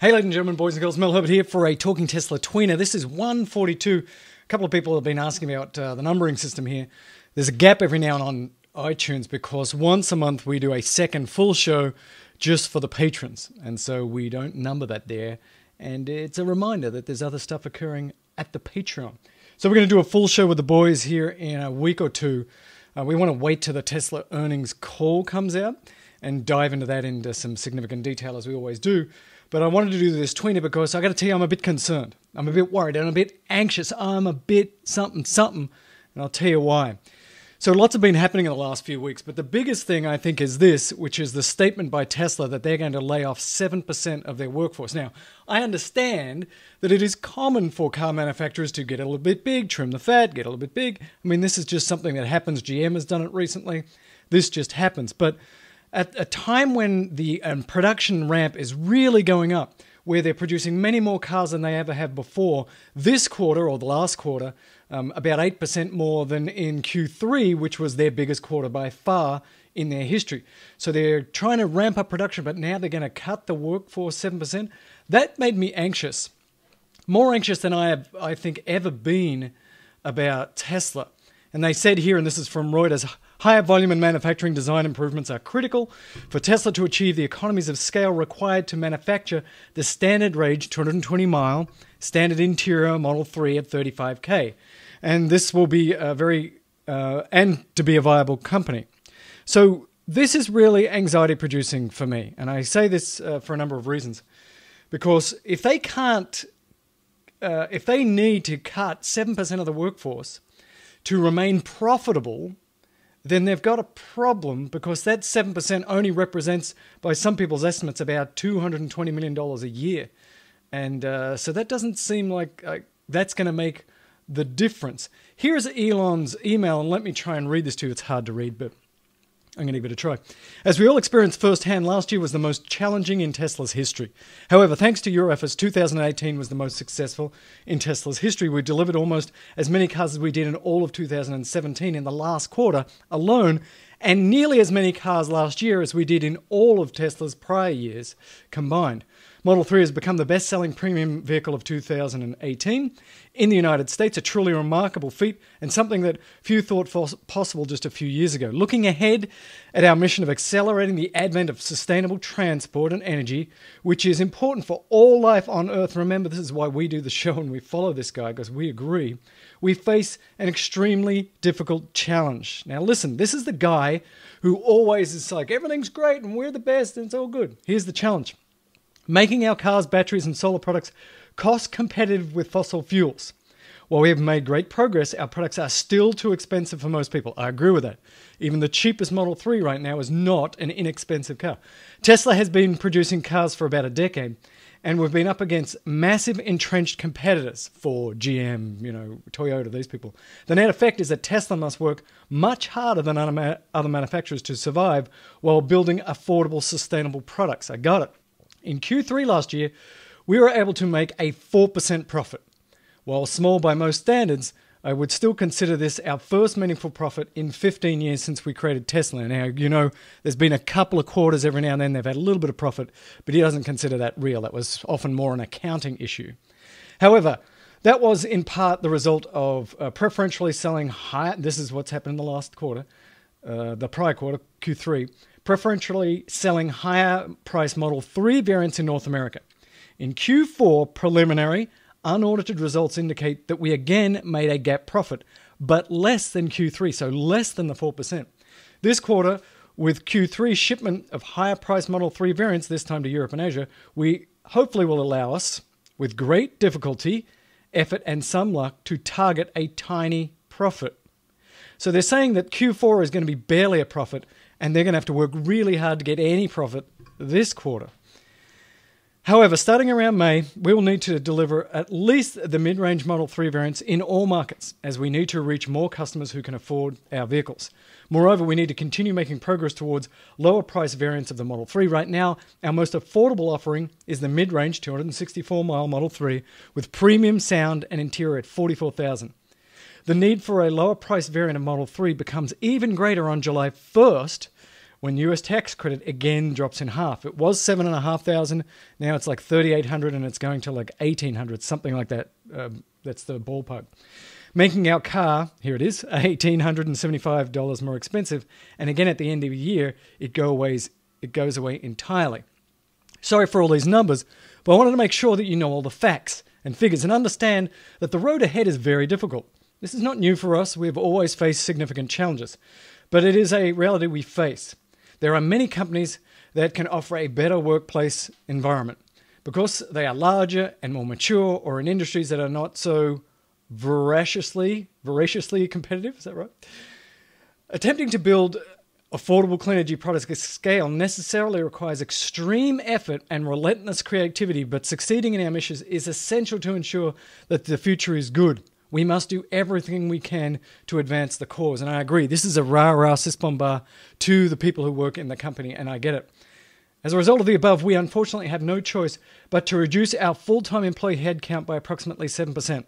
Hey ladies and gentlemen, boys and girls, Mel Herbert here for a Talking Tesla Tweener. This is 142. A couple of people have been asking about the numbering system here. There's a gap every now and on iTunes because once a month we do a second full show just for the patrons. And so we don't number that there. And it's a reminder that there's other stuff occurring at the Patreon. So we're going to do a full show with the boys here in a week or two. We want to wait till the Tesla earnings call comes out and dive into that into some significant detail as we always do. But I wanted to do this Tweener because I got to tell you I'm a bit concerned. I'm a bit worried and a bit anxious. I'm a bit something, and I'll tell you why. So lots have been happening in the last few weeks, but the biggest thing I think is this, which is the statement by Tesla that they're going to lay off 7% of their workforce. Now, I understand that it is common for car manufacturers to get a little bit big, trim the fat, get a little bit big. I mean, this is just something that happens. GM has done it recently. This just happens. But at a time when the production ramp is really going up, where they're producing many more cars than they ever have before, this quarter, or the last quarter, about 8% more than in Q3, which was their biggest quarter by far in their history. So they're trying to ramp up production, but now they're going to cut the workforce 7%. That made me anxious. More anxious than I have, I think, ever been about Tesla. And they said here, and this is from Reuters, higher volume and manufacturing design improvements are critical for Tesla to achieve the economies of scale required to manufacture the standard range 220-mile standard interior Model 3 at 35K. And this will be and to be a viable company. So this is really anxiety producing for me. And I say this for a number of reasons. Because if they need to cut 7% of the workforce to remain profitable, then they've got a problem because that 7% only represents, by some people's estimates, about $220 million a year. And so that doesn't seem like that's going to make the difference. Here's Elon's email, and let me try and read this to you. It's hard to read, but I'm going to give it a try. As we all experienced firsthand, last year was the most challenging in Tesla's history. However, thanks to your efforts, 2018 was the most successful in Tesla's history. We delivered almost as many cars as we did in all of 2017 in the last quarter alone, and nearly as many cars last year as we did in all of Tesla's prior years combined. Model 3 has become the best-selling premium vehicle of 2018 in the United States, a truly remarkable feat and something that few thought possible just a few years ago. Looking ahead at our mission of accelerating the advent of sustainable transport and energy, which is important for all life on Earth. Remember, this is why we do the show and we follow this guy, because we agree. We face an extremely difficult challenge. Now listen, this is the guy who always is like, everything's great and we're the best and it's all good. Here's the challenge. Making our cars, batteries, and solar products cost competitive with fossil fuels. While we have made great progress, our products are still too expensive for most people. I agree with that. Even the cheapest Model 3 right now is not an inexpensive car. Tesla has been producing cars for about a decade, and we've been up against massive entrenched competitors, Ford, GM, Toyota, these people. The net effect is that Tesla must work much harder than other manufacturers to survive while building affordable, sustainable products. I got it. In Q3 last year, we were able to make a 4% profit. While small by most standards, I would still consider this our first meaningful profit in 15 years since we created Tesla. Now, there's been a couple of quarters every now and then they've had a little bit of profit, but he doesn't consider that real. That was often more an accounting issue. However, that was in part the result of preferentially selling higher. This is what's happened in the last quarter, the prior quarter, Q3. Preferentially selling higher price Model 3 variants in North America. In Q4, preliminary, unaudited results indicate that we again made a GAAP profit, but less than Q3, so less than the 4%. This quarter, with Q3 shipment of higher price Model 3 variants, this time to Europe and Asia, we hopefully will allow us, with great difficulty, effort, and some luck, to target a tiny profit. So they're saying that Q4 is going to be barely a profit, and they're going to have to work really hard to get any profit this quarter. However, starting around May, we will need to deliver at least the mid-range Model 3 variants in all markets, as we need to reach more customers who can afford our vehicles. Moreover, we need to continue making progress towards lower price variants of the Model 3. Right now, our most affordable offering is the mid-range 264-mile Model 3 with premium sound and interior at $44,000. The need for a lower price variant of Model 3 becomes even greater on July 1st when US tax credit again drops in half. It was $7,500, now it's like $3,800, and it's going to like $1,800, something like that. That's the ballpark. Making our car, here it is, $1,875 more expensive. And again, at the end of the year, it goes away entirely. Sorry for all these numbers, but I wanted to make sure that you know all the facts and figures and understand that the road ahead is very difficult. This is not new for us. We have always faced significant challenges, but it is a reality we face. There are many companies that can offer a better workplace environment because they are larger and more mature, or in industries that are not so voraciously competitive. Is that right? Attempting to build affordable clean energy products at scale necessarily requires extreme effort and relentless creativity, but succeeding in our missions is essential to ensure that the future is good. We must do everything we can to advance the cause. And I agree, this is a rah-rah sis bomba to the people who work in the company, and I get it. As a result of the above, we unfortunately have no choice but to reduce our full-time employee headcount by approximately 7%.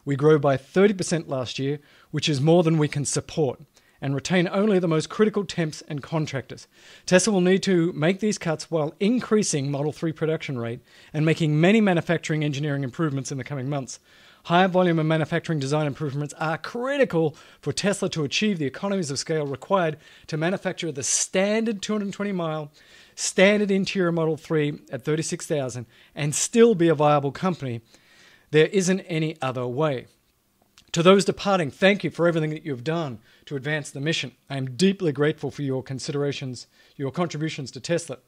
We grew by 30% last year, which is more than we can support, and retain only the most critical temps and contractors. Tesla will need to make these cuts while increasing Model 3 production rate and making many manufacturing engineering improvements in the coming months. Higher volume and manufacturing design improvements are critical for Tesla to achieve the economies of scale required to manufacture the standard 220-mile standard interior Model 3 at $36,000 and still be a viable company. There isn't any other way. To those departing, thank you for everything that you've done to advance the mission. I am deeply grateful for your considerations, your contributions to Tesla.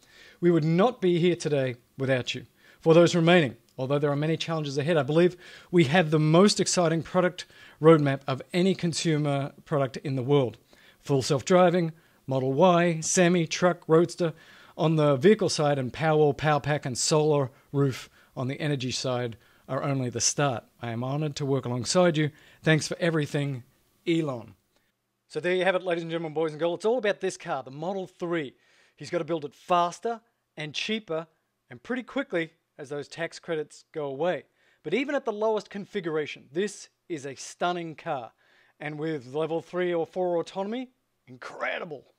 We would not be here today without you. For those remaining, although there are many challenges ahead, I believe we have the most exciting product roadmap of any consumer product in the world. Full self-driving, Model Y, semi, truck, roadster on the vehicle side, and Powerwall, Powerpack, and solar roof on the energy side are only the start. I am honored to work alongside you. Thanks for everything, Elon. So there you have it, ladies and gentlemen, boys and girls. It's all about this car, the Model 3. He's got to build it faster and cheaper and pretty quickly as those tax credits go away. But even at the lowest configuration, this is a stunning car. And with level 3 or 4 autonomy, incredible.